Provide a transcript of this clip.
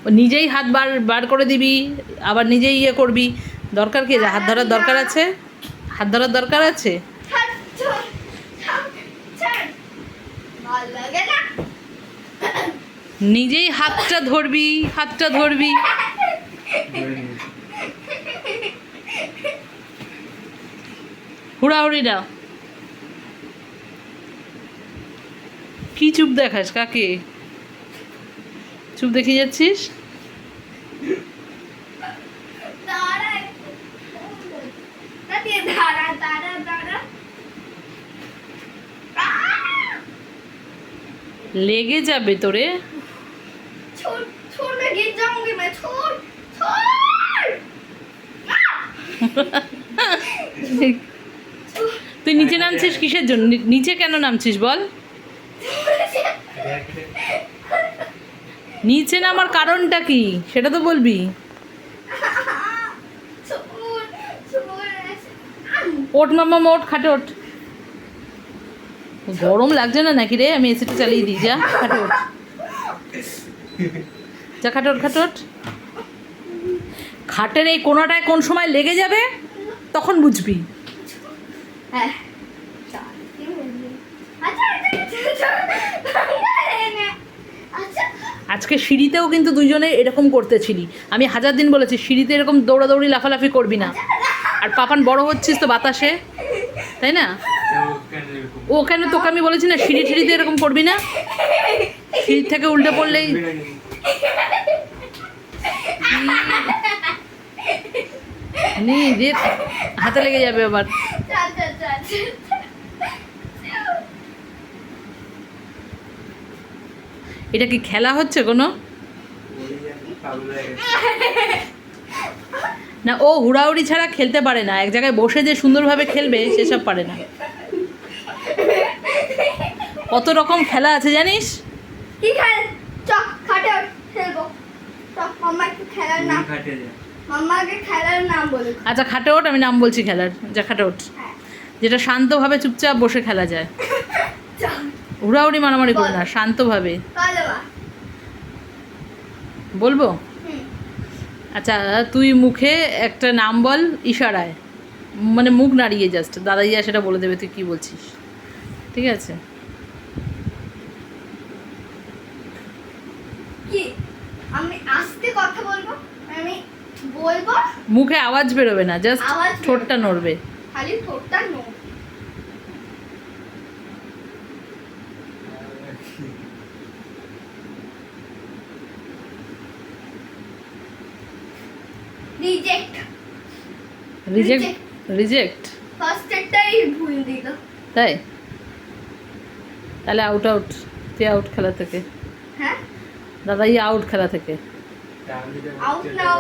ও নিজেই হাত বার বার করে দিবি, আবার নিজেই ইয়ে করবি। দরকার কি? হাত ধরার দরকার আছে? হাত ধরার দরকার আছে? নিজেই হাতটা ধরবি, হাতটা ধরবি। হুড়াহুড়ি না। কি চুপ দেখাস কাকে? চুপ দেখে যাচ্ছিস? লেগে যাবে তোরে। তুই নিচে নামছিস কিসের জন্য? নিচে কেন নামছিস বল? নিচে নামার কারণটা কি সেটা তো বলবি। ওঠ মামা, ওঠ, খাটে ওঠ। গরম লাগছে না নাকি রে? আমি এসিটা চালিয়ে দিই। যা খাটে ওঠ, যা খাটে ওঠ, খাটে ওঠ। খাটের এই কোনাটায় কোন সময় লেগে যাবে তখন বুঝবি। আজকে সিঁড়িতেও কিন্তু দুইজনে এরকম করতেছিলি। আমি 1000 দিন বলেছি সিঁড়িতে এরকম দৌড়াদৌড়ি লাফালাফি করবি না। আর পাপান বড় হচ্ছিস তো বাতাসে, তাই না? ও কেন? তোকে আমি বলেছি না সিঁড়িতে এরকম করবি না। সিঁড়ি থেকে উল্টে পড়লেই রে হাতে লেগে যাবে আবার। এটা কি খেলা হচ্ছে কোনো? না, ও হুড়াহুড়ি ছাড়া খেলতে পারে না। এক জায়গায় বসে যে সুন্দরভাবে খেলবে সেসব পারে না। কত রকম খেলা আছে জানিস? কি খেল? চক খাটে খেলবো। চক মাম্মা একটু খেলার নাম। মাম্মাকে খেলার নাম বলো। আচ্ছা খাটে ওঠ, আমি নাম বলছি খেলার। যা খাটে ওঠ। যেটা শান্তভাবে চুপচাপ বসে খেলা যায়। হুড়াহুড়ি মারামারি করে না, শান্তভাবে বলবো। আচ্ছা তুই মুখে একটা নাম বল ইশারায়, মানে মুখ নাড়িয়ে জাস্ট দাদাইয়া সেটা বলে দেবে তুই কি বলছিস। ঠিক আছে? কি আমি আস্তে কথা বলবো? আমি বলবো, মুখে আওয়াজ বেরোবে না, জাস্ট ঠোঁটটা নড়বে। খালি ঠোঁটটা নড়বে। রিজেক্ট রিজেক্ট রিজেক্ট ফার্স্ট একটাই ভুল দিল। তাই? তাহলে আউট আউট, তুই আউট খেলা থেকে। হ্যাঁ দাদাই আউট খেলা থেকে। Out now.